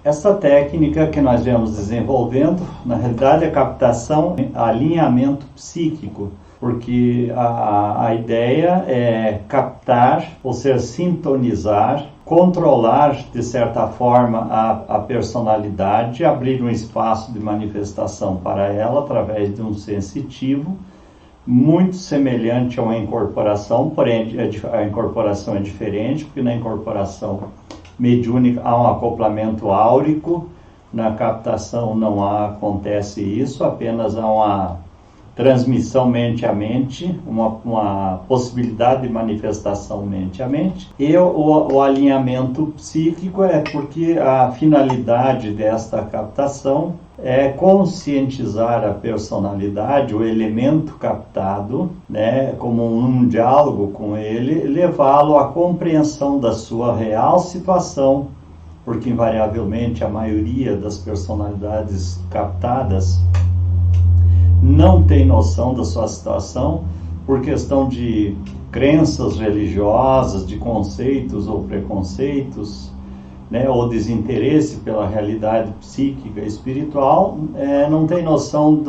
Essa técnica que nós viemos desenvolvendo, na realidade, é captação, alinhamento psíquico, porque a ideia é captar, ou seja, sintonizar, controlar, de certa forma, a personalidade, abrir um espaço de manifestação para ela através de um sensitivo, muito semelhante a uma incorporação, porém a incorporação é diferente, porque na incorporação mediúnica há um acoplamento áurico, na captação não acontece isso, apenas há uma transmissão mente a mente, uma possibilidade de manifestação mente a mente. E o alinhamento psíquico é porque a finalidade desta captação é conscientizar a personalidade, o elemento captado, né, como um diálogo com ele, levá-lo à compreensão da sua real situação, porque invariavelmente a maioria das personalidades captadas não tem noção da sua situação por questão de crenças religiosas, de conceitos ou preconceitos, né, ou desinteresse pela realidade psíquica e espiritual, não tem noção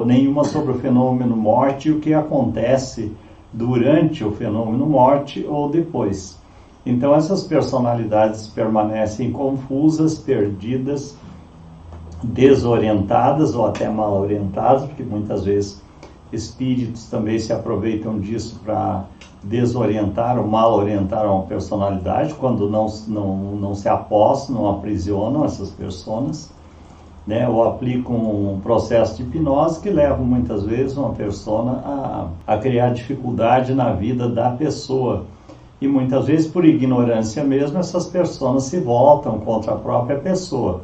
nenhuma sobre o fenômeno morte e o que acontece durante o fenômeno morte ou depois. Então essas personalidades permanecem confusas, perdidas, desorientadas ou até mal orientadas, porque muitas vezes espíritos também se aproveitam disso para desorientar ou mal orientar uma personalidade, quando não se apossam, não aprisionam essas pessoas, né? Ou aplicam um processo de hipnose que leva muitas vezes uma pessoa a criar dificuldade na vida da pessoa. E muitas vezes, por ignorância mesmo, essas pessoas se voltam contra a própria pessoa.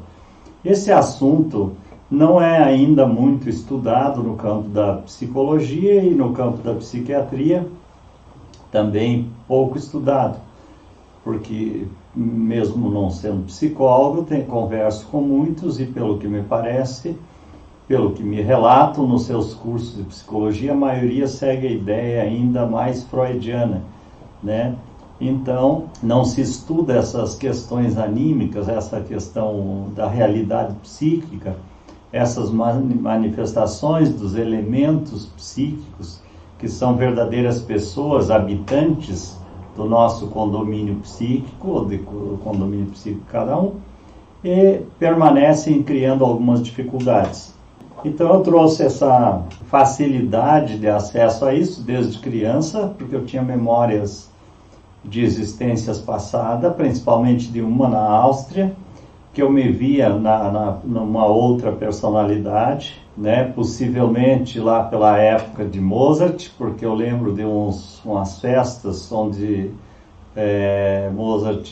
Esse assunto não é ainda muito estudado no campo da psicologia e no campo da psiquiatria, também pouco estudado, porque mesmo não sendo psicólogo, converso com muitos e pelo que me parece, pelo que me relatam nos seus cursos de psicologia, a maioria segue a ideia ainda mais freudiana, né? Então, não se estuda essas questões anímicas, essa questão da realidade psíquica, essas manifestações dos elementos psíquicos, que são verdadeiras pessoas, habitantes do nosso condomínio psíquico, ou do condomínio psíquico de cada um, e permanecem criando algumas dificuldades. Então eu trouxe essa facilidade de acesso a isso desde criança, porque eu tinha memórias de existências passadas, principalmente de uma na Áustria, que eu me via numa outra personalidade, né? Possivelmente lá pela época de Mozart, porque eu lembro de umas festas onde Mozart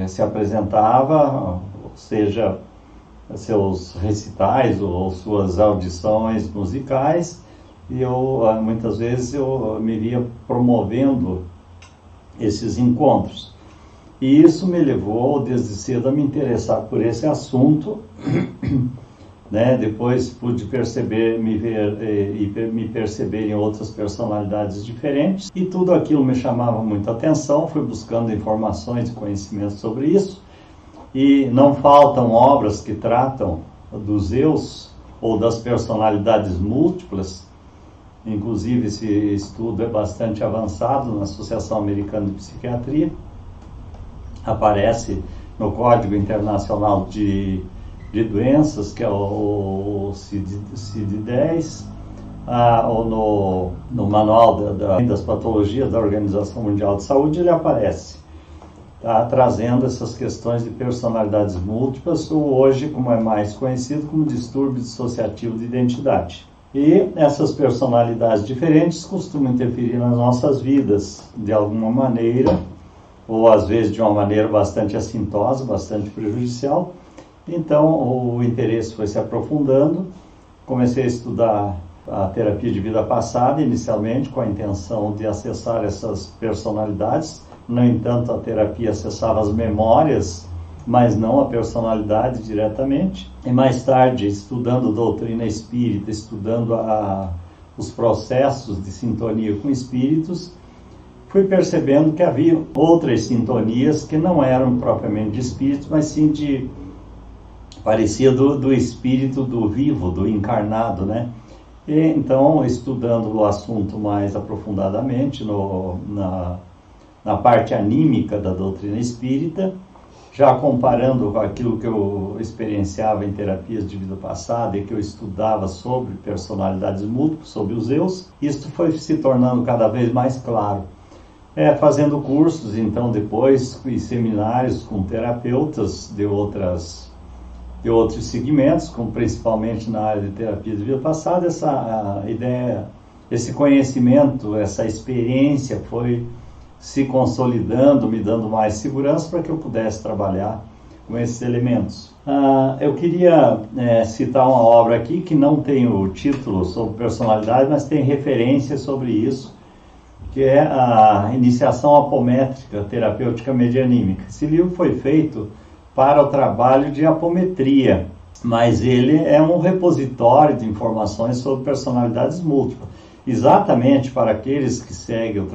se apresentava, ou seja, seus recitais ou suas audições musicais, e muitas vezes eu me via promovendo esses encontros. E isso me levou desde cedo a me interessar por esse assunto, né? Depois pude me perceber em outras personalidades diferentes, e tudo aquilo me chamava muita atenção. Fui buscando informações e conhecimentos sobre isso, e não faltam obras que tratam dos eus ou das personalidades múltiplas. Inclusive esse estudo é bastante avançado na Associação Americana de Psiquiatria, aparece no Código Internacional de Doenças, que é o CID-10, ou no Manual das Patologias da Organização Mundial de Saúde, ele aparece, tá, trazendo essas questões de personalidades múltiplas, ou hoje, como é mais conhecido, como distúrbio dissociativo de identidade. E essas personalidades diferentes costumam interferir nas nossas vidas de alguma maneira, ou às vezes de uma maneira bastante assintosa, bastante prejudicial. Então o interesse foi se aprofundando, comecei a estudar a terapia de vida passada, inicialmente com a intenção de acessar essas personalidades. No entanto, a terapia acessava as memórias, mas não a personalidade diretamente. E mais tarde, estudando doutrina espírita, estudando os processos de sintonia com espíritos, fui percebendo que havia outras sintonias que não eram propriamente de espíritos, mas sim de parecia do espírito do vivo, do encarnado, né? E, então, estudando o assunto mais aprofundadamente na parte anímica da doutrina espírita, já comparando com aquilo que eu experienciava em terapias de vida passada e que eu estudava sobre personalidades múltiplas, sobre os eus, isto foi se tornando cada vez mais claro. Fazendo cursos, então, depois, e seminários com terapeutas de outros segmentos, como principalmente na área de terapia de vida passada, essa ideia, esse conhecimento, essa experiência foi se consolidando, me dando mais segurança para que eu pudesse trabalhar com esses elementos. Eu queria citar uma obra aqui que não tem o título sobre personalidade, mas tem referência sobre isso, que é a Iniciação Apométrica Terapêutica Medianímica. Esse livro foi feito para o trabalho de apometria, mas ele é um repositório de informações sobre personalidades múltiplas, exatamente para aqueles que seguem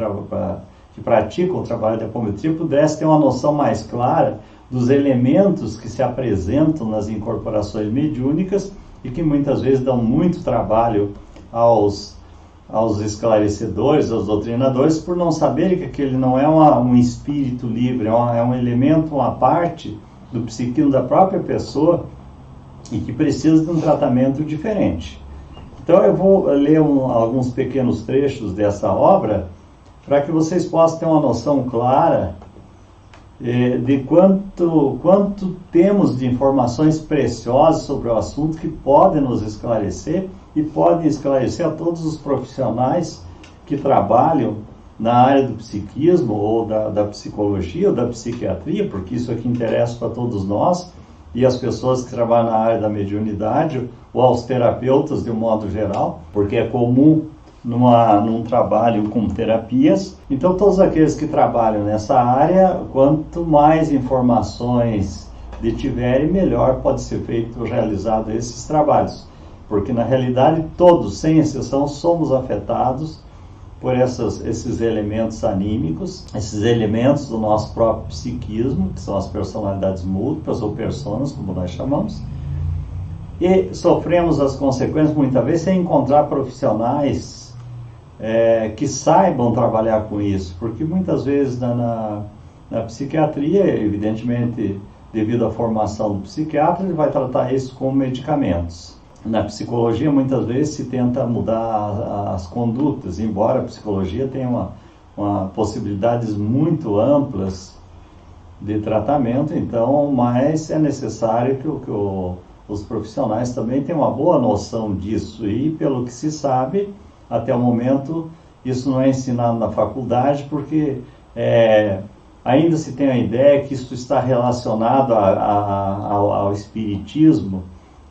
que praticam o trabalho de apometria pudessem ter uma noção mais clara dos elementos que se apresentam nas incorporações mediúnicas e que muitas vezes dão muito trabalho aos esclarecedores, aos doutrinadores, por não saberem que aquele não é um espírito livre, é um elemento, uma parte do psiquismo da própria pessoa e que precisa de um tratamento diferente. Então eu vou ler alguns pequenos trechos dessa obra para que vocês possam ter uma noção clara de quanto temos de informações preciosas sobre o assunto que podem nos esclarecer e podem esclarecer a todos os profissionais que trabalham na área do psiquismo ou da psicologia ou da psiquiatria, porque isso é que interessa para todos nós, e as pessoas que trabalham na área da mediunidade ou aos terapeutas de um modo geral, porque é comum num trabalho com terapias. Então todos aqueles que trabalham nessa área, quanto mais informações tiverem, melhor pode ser realizado esses trabalhos, porque na realidade todos, sem exceção, somos afetados por esses elementos anímicos, esses elementos do nosso próprio psiquismo, que são as personalidades múltiplas ou personas, como nós chamamos, e sofremos as consequências muitas vezes sem encontrar profissionais que saibam trabalhar com isso, porque muitas vezes na psiquiatria, evidentemente devido à formação do psiquiatra, ele vai tratar isso com medicamentos. Na psicologia, muitas vezes se tenta mudar as condutas, embora a psicologia tenha possibilidades muito amplas de tratamento, então, mas é necessário que os profissionais também tenham uma boa noção disso, e pelo que se sabe, até o momento, isso não é ensinado na faculdade, porque ainda se tem a ideia que isso está relacionado ao espiritismo,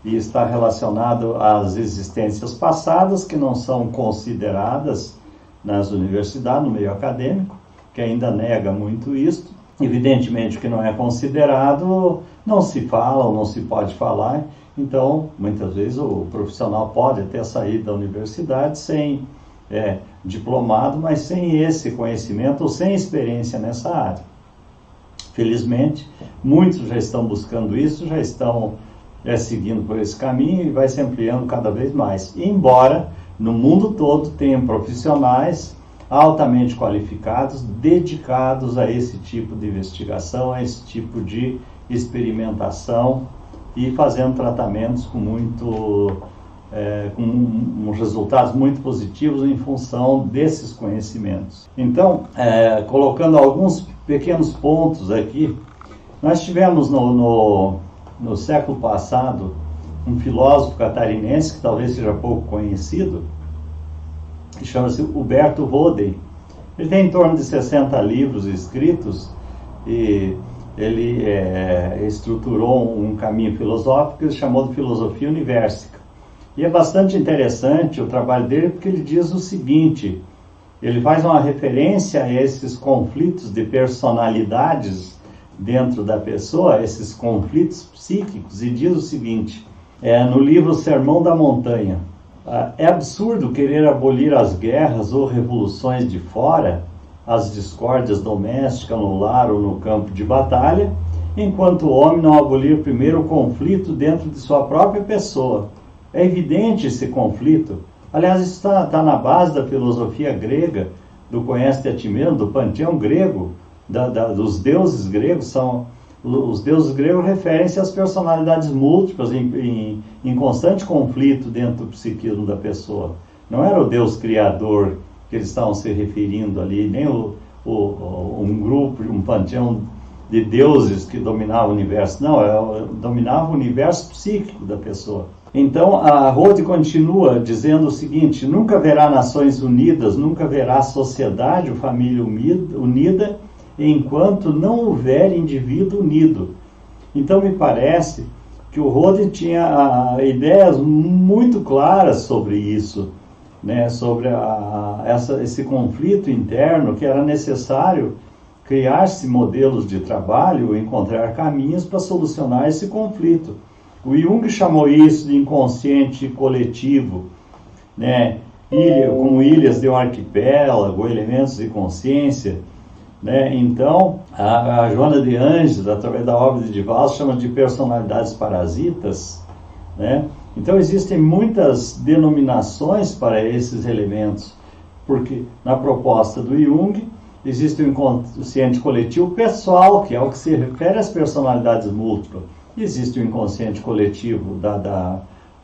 e está relacionado às existências passadas que não são consideradas nas universidades, no meio acadêmico, que ainda nega muito isso. Evidentemente, o que não é considerado não se fala ou não se pode falar. Então, muitas vezes o profissional pode até sair da universidade sem diplomado, mas sem esse conhecimento ou sem experiência nessa área. Felizmente, muitos já estão buscando isso, já estão seguindo por esse caminho e vai se ampliando cada vez mais. Embora no mundo todo tenham profissionais altamente qualificados, dedicados a esse tipo de investigação, a esse tipo de experimentação e fazendo tratamentos com resultados muito positivos em função desses conhecimentos. Então, colocando alguns pequenos pontos aqui, nós tivemos no século passado um filósofo catarinense que talvez seja pouco conhecido, que chama-se Huberto Roden. Ele tem em torno de 60 livros escritos e ele estruturou um caminho filosófico que ele chamou de filosofia universica. E é bastante interessante o trabalho dele porque ele diz o seguinte: ele faz uma referência a esses conflitos de personalidades dentro da pessoa, esses conflitos psíquicos, e diz o seguinte, no livro Sermão da Montanha: é absurdo querer abolir as guerras ou revoluções de fora, as discórdias domésticas no lar ou no campo de batalha, enquanto o homem não abolir primeiro o conflito dentro de sua própria pessoa. É evidente esse conflito. Aliás, isso está na base da filosofia grega, do conhece-te a ti mesmo, do panteão grego, dos deuses gregos. Os deuses gregos referem-se às personalidades múltiplas em constante conflito dentro do psiquismo da pessoa. Não era o Deus criador que eles estavam se referindo ali, nem um grupo, um panteão de deuses que dominava o universo. Não, dominava o universo psíquico da pessoa. Então, a Rode continua dizendo o seguinte: nunca haverá nações unidas, nunca haverá sociedade ou família unida, enquanto não houver indivíduo unido. Então, me parece que o Rode tinha ideias muito claras sobre isso, né? Sobre esse conflito interno, que era necessário criar-se modelos de trabalho, encontrar caminhos para solucionar esse conflito. O Jung chamou isso de inconsciente coletivo, né? Como ilhas de um arquipélago, elementos de consciência, né? Então, a Joana de Ângeles, através da obra de Divaldo, chama de personalidades parasitas, né? Então, existem muitas denominações para esses elementos, porque na proposta do Jung, existe o inconsciente coletivo pessoal, que é o que se refere às personalidades múltiplas. Existe o inconsciente coletivo da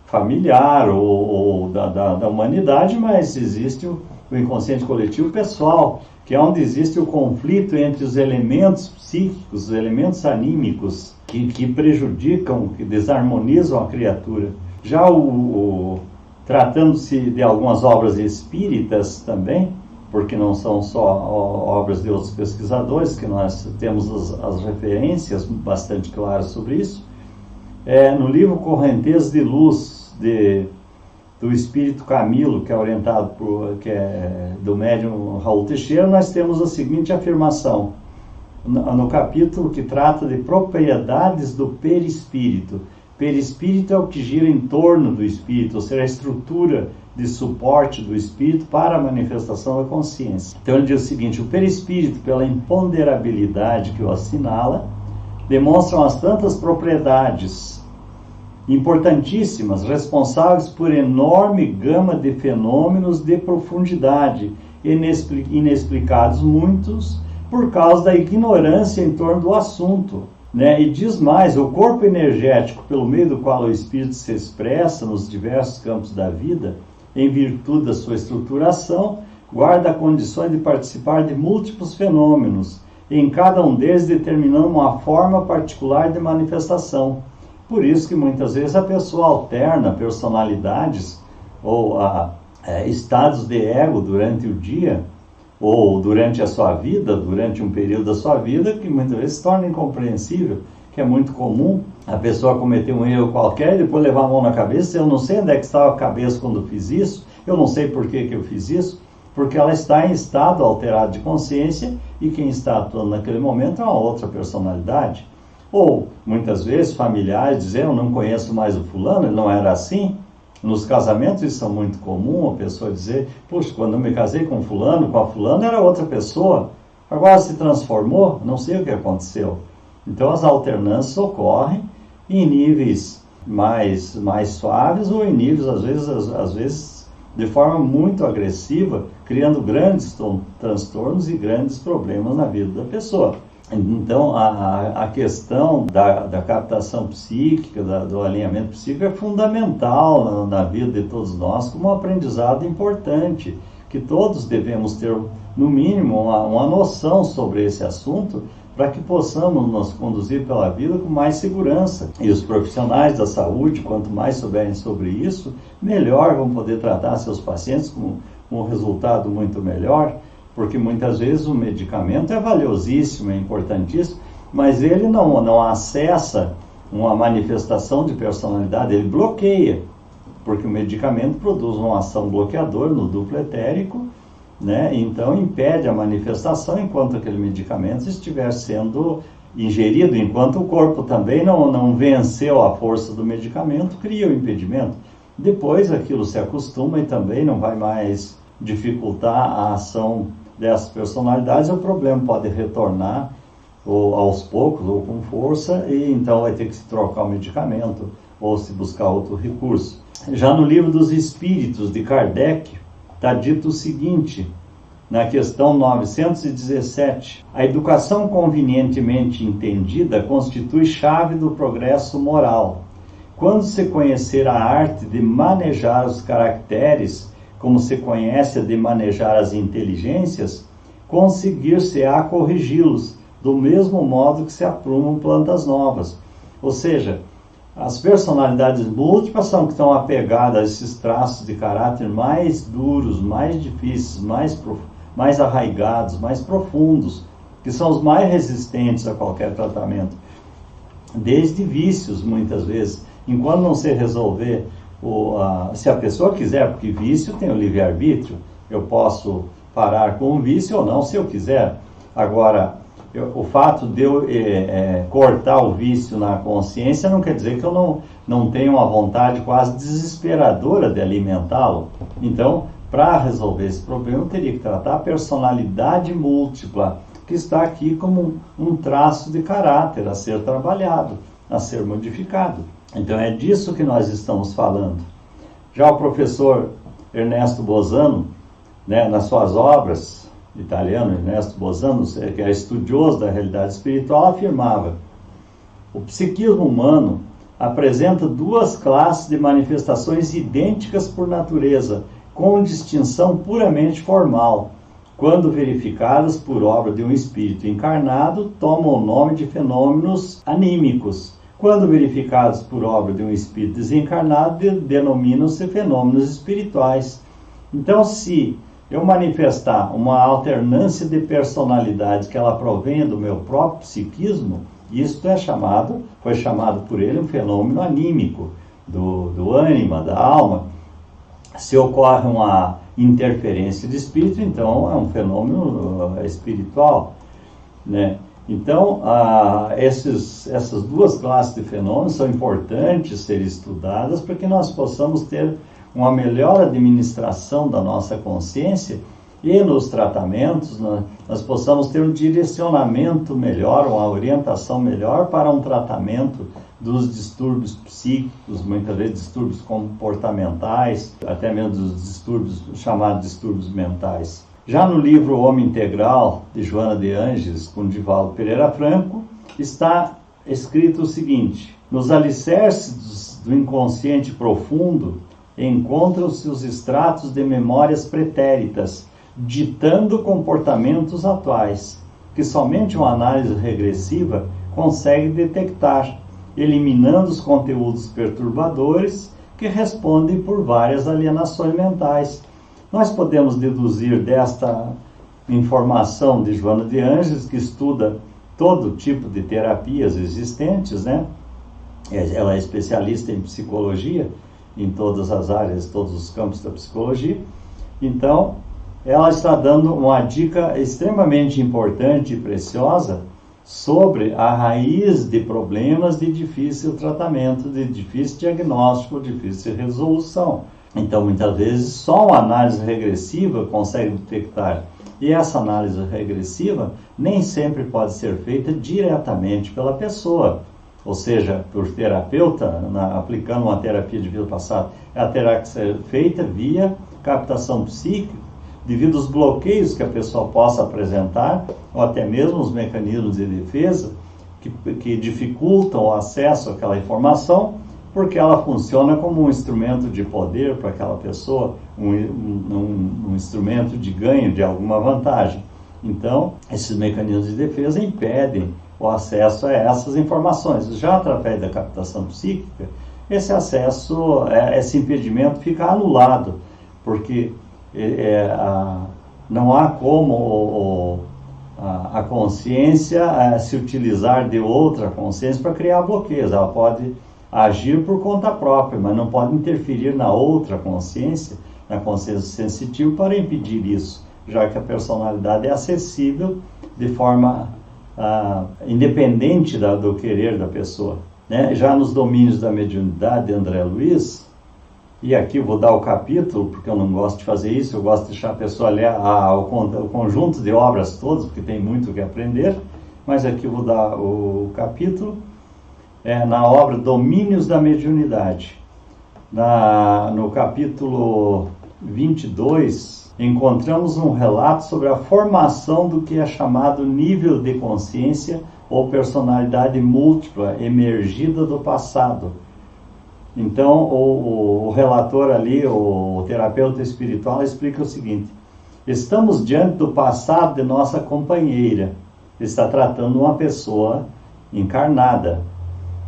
familiar ou da humanidade, mas existe o inconsciente coletivo pessoal, que é onde existe o conflito entre os elementos psíquicos, os elementos anímicos, que prejudicam, que desarmonizam a criatura. Já tratando-se de algumas obras espíritas também, porque não são só obras de outros pesquisadores, que nós temos as referências bastante claras sobre isso. No livro Correntezas de Luz, do Espírito Camilo, que é orientado que é do médium Raul Teixeira, nós temos a seguinte afirmação, no capítulo que trata de propriedades do perispírito. Perispírito é o que gira em torno do espírito, ou seja, a estrutura de suporte do espírito para a manifestação da consciência. Então ele diz o seguinte: o perispírito, pela imponderabilidade que o assinala, demonstram as tantas propriedades importantíssimas, responsáveis por enorme gama de fenômenos de profundidade, inexplicados muitos, por causa da ignorância em torno do assunto. Né? E diz mais: o corpo energético pelo meio do qual o espírito se expressa nos diversos campos da vida, em virtude da sua estruturação, guarda condições de participar de múltiplos fenômenos, em cada um deles determinando uma forma particular de manifestação. Por isso que muitas vezes a pessoa alterna personalidades ou estados de ego durante o dia, ou durante a sua vida, durante um período da sua vida, que muitas vezes se torna incompreensível, que é muito comum a pessoa cometer um erro qualquer e depois levar a mão na cabeça. Eu não sei onde é que estava a cabeça quando eu fiz isso, eu não sei por que eu fiz isso, porque ela está em estado alterado de consciência e quem está atuando naquele momento é uma outra personalidade. Ou, muitas vezes, familiares dizem: eu não conheço mais o fulano, ele não era assim. Nos casamentos isso é muito comum, a pessoa dizer: puxa, quando eu me casei com fulano, com a fulana, era outra pessoa, agora se transformou, não sei o que aconteceu. Então as alternâncias ocorrem em níveis mais suaves ou em níveis, às vezes, de forma muito agressiva, criando grandes transtornos e grandes problemas na vida da pessoa. Então, a questão da captação psíquica, do alinhamento psíquico é fundamental na vida de todos nós, como um aprendizado importante, que todos devemos ter, no mínimo, uma noção sobre esse assunto, para que possamos nos conduzir pela vida com mais segurança. E os profissionais da saúde, quanto mais souberem sobre isso, melhor vão poder tratar seus pacientes com um resultado muito melhor, porque muitas vezes o medicamento é valiosíssimo, é importantíssimo, mas ele não acessa uma manifestação de personalidade, ele bloqueia, porque o medicamento produz uma ação bloqueadora no duplo etérico, né? Então impede a manifestação enquanto aquele medicamento estiver sendo ingerido, enquanto o corpo também não venceu a força do medicamento, cria o impedimento. Depois aquilo se acostuma e também não vai mais dificultar a ação dessas personalidades, o problema pode retornar ou aos poucos, ou com força, e então vai ter que se trocar o medicamento, ou se buscar outro recurso. Já no Livro dos Espíritos, de Kardec, está dito o seguinte, na questão 917, a educação convenientemente entendida constitui chave do progresso moral. Quando se conhecer a arte de manejar os caracteres, como se conhece a de manejar as inteligências, conseguir-se-á corrigi-los, do mesmo modo que se aprumam plantas novas. Ou seja, as personalidades múltiplas são que estão apegadas a esses traços de caráter mais duros, mais difíceis, mais arraigados, mais profundos, que são os mais resistentes a qualquer tratamento. Desde vícios, muitas vezes. Enquanto não se resolver, se a pessoa quiser, porque vício tem o livre-arbítrio, eu posso parar com o vício ou não, se eu quiser. Agora, o fato de eu cortar o vício na consciência não quer dizer que eu não tenho uma vontade quase desesperadora de alimentá-lo. Então, para resolver esse problema, eu teria que tratar a personalidade múltipla, que está aqui como um traço de caráter a ser trabalhado, a ser modificado. Então, é disso que nós estamos falando. Já o professor Ernesto Bozano, nas suas obras, italiano Ernesto Bozano, que é estudioso da realidade espiritual, afirmava: o psiquismo humano apresenta duas classes de manifestações idênticas por natureza, com distinção puramente formal. Quando verificadas por obra de um espírito encarnado, tomam o nome de fenômenos anímicos. Quando verificados por obra de um espírito desencarnado, denominam-se fenômenos espirituais. Então, se eu manifestar uma alternância de personalidades que ela provenha do meu próprio psiquismo, isto foi chamado por ele um fenômeno anímico, do ânima, da alma. Se ocorre uma interferência de espírito, então é um fenômeno espiritual, né? Então, essas duas classes de fenômenos são importantes serem estudadas para que nós possamos ter uma melhor administração da nossa consciência e nos tratamentos nós possamos ter um direcionamento melhor, uma orientação melhor para um tratamento dos distúrbios psíquicos, muitas vezes distúrbios comportamentais, até mesmo dos distúrbios chamados distúrbios mentais. Já no livro O Homem Integral, de Joana de Ângeles, com Divaldo Pereira Franco, está escrito o seguinte: nos alicerces do inconsciente profundo encontram-se os estratos de memórias pretéritas, ditando comportamentos atuais, que somente uma análise regressiva consegue detectar, eliminando os conteúdos perturbadores que respondem por várias alienações mentais. Nós podemos deduzir desta informação de Joana de Ângeles, que estuda todo tipo de terapias existentes, né? Ela é especialista em psicologia, em todas as áreas, todos os campos da psicologia. Então, ela está dando uma dica extremamente importante e preciosa sobre a raiz de problemas de difícil tratamento, de difícil diagnóstico, difícil resolução. Então, muitas vezes, só uma análise regressiva consegue detectar. E essa análise regressiva nem sempre pode ser feita diretamente pela pessoa. Ou seja, por terapeuta, aplicando uma terapia de vida passada. Ela terá que ser feita via captação psíquica, devido aos bloqueios que a pessoa possa apresentar, ou até mesmo os mecanismos de defesa que dificultam o acesso àquela informação, porque ela funciona como um instrumento de poder para aquela pessoa, um instrumento de ganho de alguma vantagem. Então, esses mecanismos de defesa impedem o acesso a essas informações. Já através da captação psíquica, esse acesso, esse impedimento fica anulado, porque não há como a consciência se utilizar de outra consciência para criar bloqueios. Ela pode agir por conta própria, mas não pode interferir na outra consciência, na consciência sensitiva, para impedir isso, já que a personalidade é acessível de forma independente do querer da pessoa, né? Já nos domínios da mediunidade de André Luiz, e aqui eu vou dar o capítulo, porque eu não gosto de fazer isso, eu gosto de deixar a pessoa ler o conjunto de obras todas, porque tem muito o que aprender. mas aqui eu vou dar o capítulo, na obra Domínios da Mediunidade. No capítulo 22, encontramos um relato sobre a formação do que é chamado nível de consciência ou personalidade múltipla emergida do passado. Então, o relator ali, o terapeuta espiritual, explica o seguinte: estamos diante do passado de nossa companheira. Está tratando uma pessoa encarnada.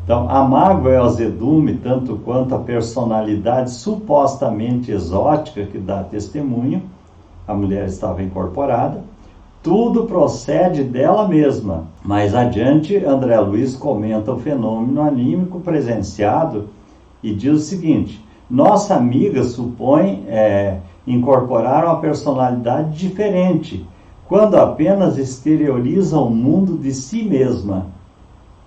Então, a mágoa e o azedume, tanto quanto a personalidade supostamente exótica que dá testemunho, a mulher estava incorporada, tudo procede dela mesma. Mais adiante, André Luiz comenta o fenômeno anímico presenciado e diz o seguinte: nossa amiga supõe incorporar uma personalidade diferente, quando apenas exterioriza o mundo de si mesma.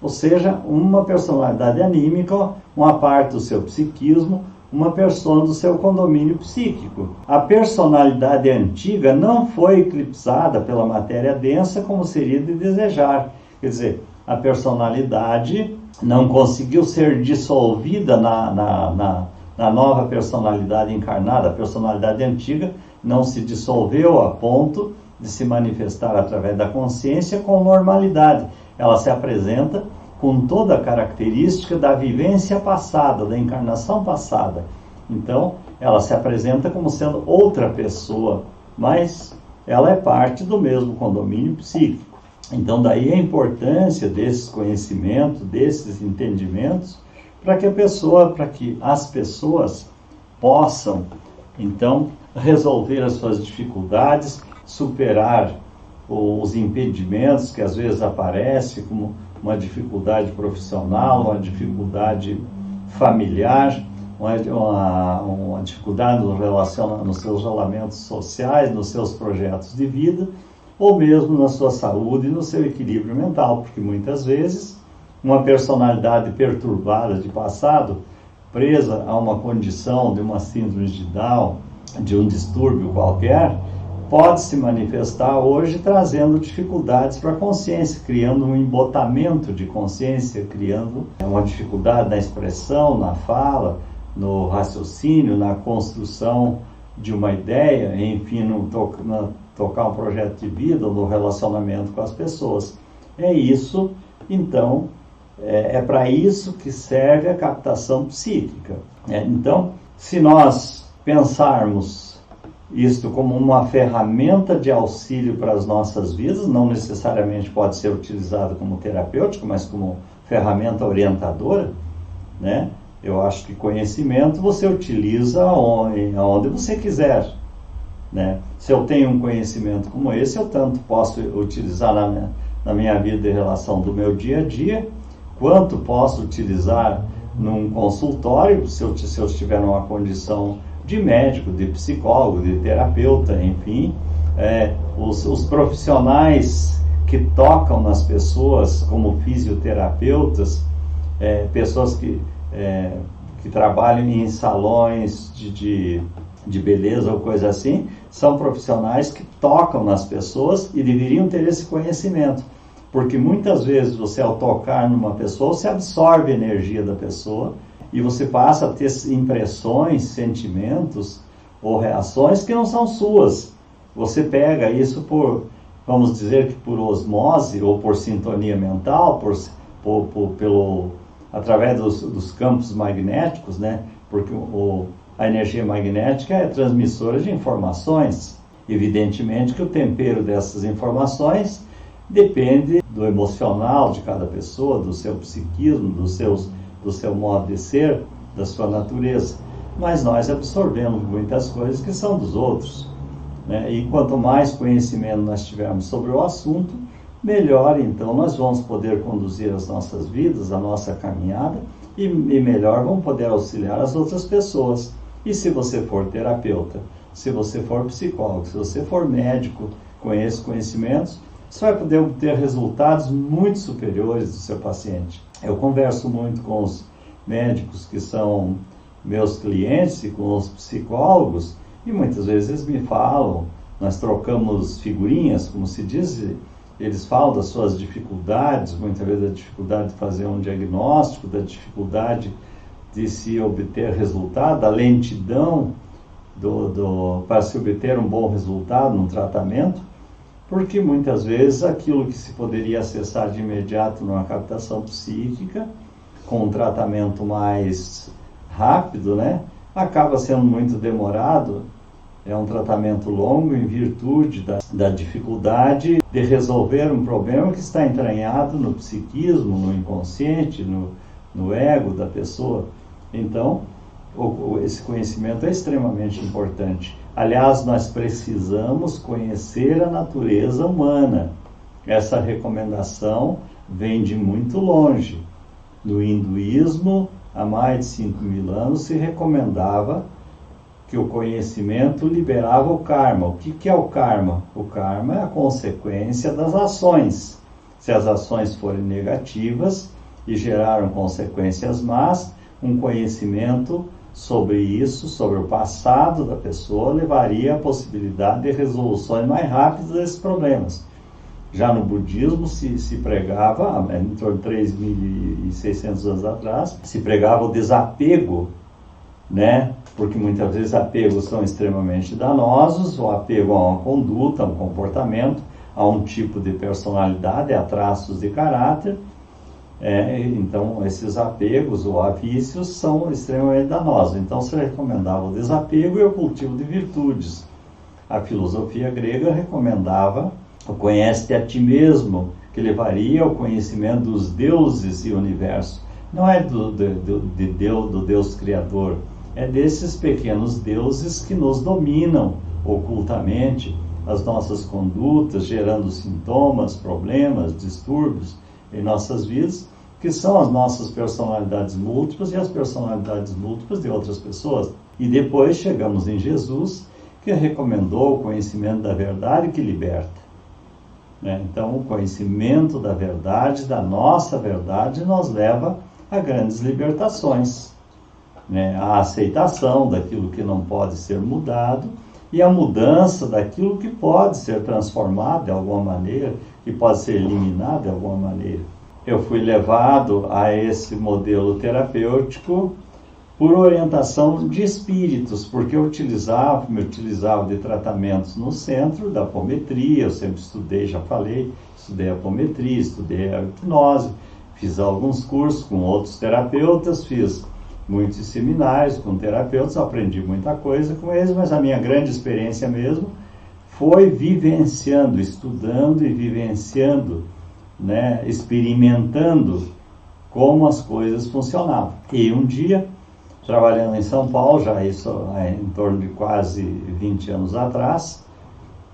Ou seja, uma personalidade anímica, uma parte do seu psiquismo, uma persona do seu condomínio psíquico. A personalidade antiga não foi eclipsada pela matéria densa como seria de desejar. Quer dizer, a personalidade não conseguiu ser dissolvida na nova personalidade encarnada. A personalidade antiga não se dissolveu a ponto de se manifestar através da consciência com normalidade. Ela se apresenta com toda a característica da vivência passada, da encarnação passada. Então, ela se apresenta como sendo outra pessoa, mas ela é parte do mesmo condomínio psíquico. Então, daí a importância desses conhecimentos, desses entendimentos, para que as pessoas possam, então, resolver as suas dificuldades, superar os impedimentos que às vezes aparecem, como uma dificuldade profissional, uma dificuldade familiar, uma dificuldade nos seus relacionamentos sociais, nos seus projetos de vida, ou mesmo na sua saúde e no seu equilíbrio mental, porque muitas vezes uma personalidade perturbada de passado, presa a uma condição de uma síndrome de Down, de um distúrbio qualquer, pode se manifestar hoje trazendo dificuldades para a consciência, criando um embotamento de consciência, criando uma dificuldade na expressão, na fala, no raciocínio, na construção de uma ideia, enfim, tocar um projeto de vida, no relacionamento com as pessoas. É isso, então, é para isso que serve a captação psíquica. Então, se nós pensarmos isto como uma ferramenta de auxílio para as nossas vidas, não necessariamente pode ser utilizado como terapêutico, mas como ferramenta orientadora, né? Eu acho que conhecimento você utiliza onde você quiser, né? Se eu tenho um conhecimento como esse, eu tanto posso utilizar na minha vida em relação do meu dia a dia, quanto posso utilizar num consultório, se eu estiver numa condição de médico, de psicólogo, de terapeuta, enfim. Os profissionais que tocam nas pessoas como fisioterapeutas, pessoas que trabalham em salões de beleza ou coisa assim, são profissionais que tocam nas pessoas e deveriam ter esse conhecimento, porque muitas vezes você, ao tocar numa pessoa, você absorve a energia da pessoa e você passa a ter impressões, sentimentos ou reações que não são suas. Você pega isso vamos dizer que por osmose ou por sintonia mental, através dos campos magnéticos, né? Porque a energia magnética é transmissora de informações. Evidentemente que o tempero dessas informações depende do emocional de cada pessoa, do seu psiquismo, do seu modo de ser, da sua natureza. Mas nós absorvemos muitas coisas que são dos outros, né? E quanto mais conhecimento nós tivermos sobre o assunto, melhor então nós vamos poder conduzir as nossas vidas, a nossa caminhada, e melhor vamos poder auxiliar as outras pessoas. E se você for terapeuta, se você for psicólogo, se você for médico com esses conhecimentos, você vai poder obter resultados muito superiores do seu paciente. Eu converso muito com os médicos que são meus clientes e com os psicólogos, e muitas vezes eles me falam, nós trocamos figurinhas, como se diz, eles falam das suas dificuldades, muitas vezes da dificuldade de fazer um diagnóstico, da dificuldade de se obter resultado, da lentidão para se obter um bom resultado no tratamento, porque muitas vezes aquilo que se poderia acessar de imediato numa captação psíquica, com um tratamento mais rápido, né, acaba sendo muito demorado. É um tratamento longo em virtude da dificuldade de resolver um problema que está entranhado no psiquismo, no inconsciente, no ego da pessoa. Então, esse conhecimento é extremamente importante. Aliás, nós precisamos conhecer a natureza humana. Essa recomendação vem de muito longe. No hinduísmo, há mais de 5.000 anos, se recomendava que o conhecimento liberava o karma. O que é o karma? O karma é a consequência das ações. Se as ações forem negativas e geraram consequências más, um conhecimento sobre isso, sobre o passado da pessoa, levaria à possibilidade de resoluções mais rápidas desses problemas. Já no budismo se pregava, em torno de 3.600 anos atrás, se pregava o desapego, né? Porque muitas vezes apegos são extremamente danosos, o apego a uma conduta, a um comportamento, a um tipo de personalidade, a traços de caráter. Então, esses apegos ou a vícios são extremamente danosos. Então, se recomendava o desapego e o cultivo de virtudes. A filosofia grega recomendava o conhece-te a ti mesmo, que levaria ao conhecimento dos deuses e universo. Não é do Deus Criador, é desses pequenos deuses que nos dominam ocultamente as nossas condutas, gerando sintomas, problemas, distúrbios em nossas vidas, que são as nossas personalidades múltiplas e as personalidades múltiplas de outras pessoas. E depois chegamos em Jesus, que recomendou o conhecimento da verdade que liberta. Então, o conhecimento da verdade, da nossa verdade, nos leva a grandes libertações. A aceitação daquilo que não pode ser mudado e a mudança daquilo que pode ser transformado de alguma maneira, que pode ser eliminado de alguma maneira. Eu fui levado a esse modelo terapêutico por orientação de espíritos, porque me utilizava de tratamentos no centro da apometria. Eu sempre estudei, já falei, estudei a apometria, estudei a hipnose, fiz alguns cursos com outros terapeutas, fiz muitos seminários com terapeutas, aprendi muita coisa com eles, mas a minha grande experiência mesmo foi vivenciando, estudando e vivenciando, experimentando como as coisas funcionavam. E um dia, trabalhando em São Paulo, já isso em torno de quase 20 anos atrás,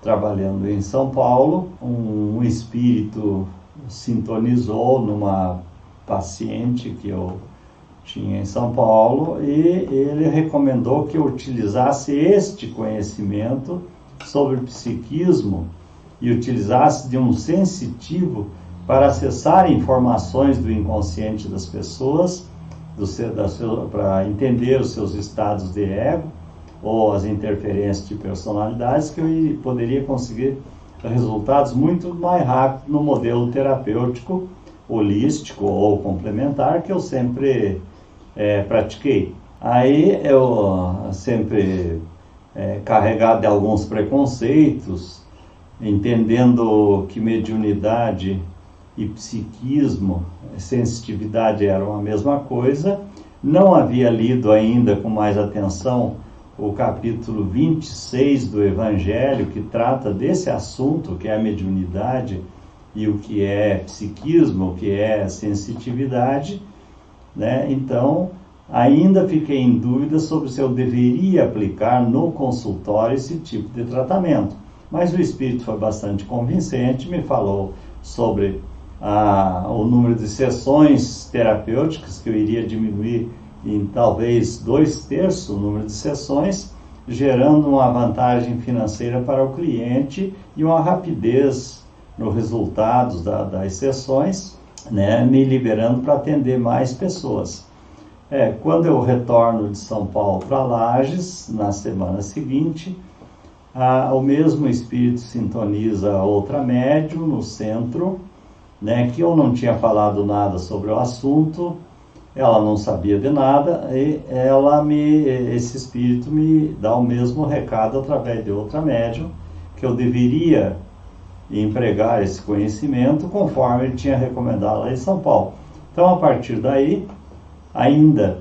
trabalhando em São Paulo, um espírito sintonizou numa paciente que eu tinha em São Paulo e ele recomendou que eu utilizasse este conhecimento sobre psiquismo e utilizasse de um sensitivo para acessar informações do inconsciente das pessoas, para entender os seus estados de ego ou as interferências de personalidades, que eu poderia conseguir resultados muito mais rápidos no modelo terapêutico, holístico ou complementar que eu sempre pratiquei. Aí eu sempre carregado de alguns preconceitos, entendendo que mediunidade e psiquismo, sensitividade eram a mesma coisa, não havia lido ainda com mais atenção o capítulo 26 do Evangelho, que trata desse assunto, que é a mediunidade e o que é psiquismo, o que é sensitividade, Então, ainda fiquei em dúvida sobre se eu deveria aplicar no consultório esse tipo de tratamento. Mas o espírito foi bastante convincente, me falou sobre o número de sessões terapêuticas, que eu iria diminuir em talvez 2/3 o número de sessões, gerando uma vantagem financeira para o cliente e uma rapidez nos resultados das sessões, me liberando para atender mais pessoas. Quando eu retorno de São Paulo para Lages, na semana seguinte, o mesmo espírito sintoniza a outra médium no centro, né, que eu não tinha falado nada sobre o assunto, ela não sabia de nada, e esse espírito me dá o mesmo recado através de outra médium, que eu deveria empregar esse conhecimento conforme ele tinha recomendado lá em São Paulo. Então, a partir daí, ainda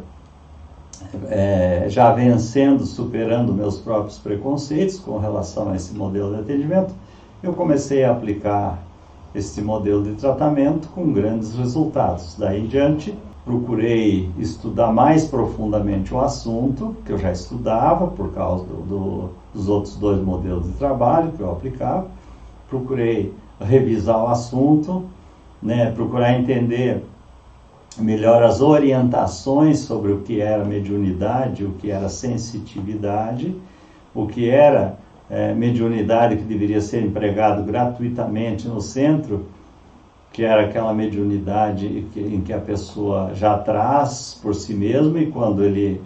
já vencendo, superando meus próprios preconceitos com relação a esse modelo de atendimento, eu comecei a aplicar esse modelo de tratamento com grandes resultados. Daí em diante, procurei estudar mais profundamente o assunto, que eu já estudava por causa dos outros 2 modelos de trabalho que eu aplicava. Procurei revisar o assunto, né, procurar entender melhor as orientações sobre o que era mediunidade, o que era sensitividade, o que era mediunidade que deveria ser empregado gratuitamente no centro, que era aquela mediunidade em que a pessoa já traz por si mesmo, e quando ele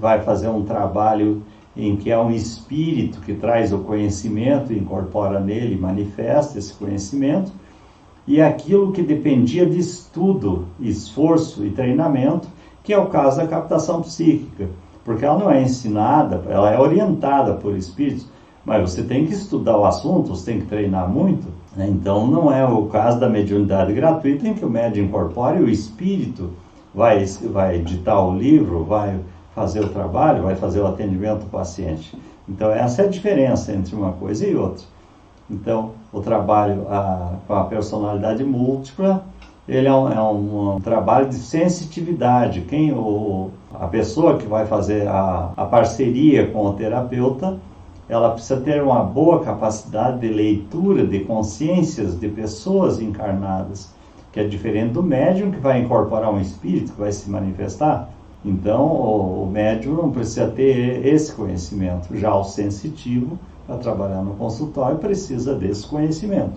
vai fazer um trabalho em que há um espírito que traz o conhecimento, incorpora nele, manifesta esse conhecimento, e aquilo que dependia de estudo, esforço e treinamento, que é o caso da captação psíquica, porque ela não é ensinada, ela é orientada por espíritos, mas você tem que estudar o assunto, você tem que treinar muito, né? Então não é o caso da mediunidade gratuita em que o médium incorpora e o espírito vai editar o livro, vai fazer o trabalho, vai fazer o atendimento do paciente. Então essa é a diferença entre uma coisa e outra. Então, o trabalho com a personalidade múltipla, ele é um trabalho de sensitividade. A pessoa que vai fazer a parceria com o terapeuta, ela precisa ter uma boa capacidade de leitura de consciências de pessoas encarnadas, que é diferente do médium que vai incorporar um espírito que vai se manifestar. Então, o médium não precisa ter esse conhecimento. Já o sensitivo, para trabalhar no consultório, precisa desse conhecimento.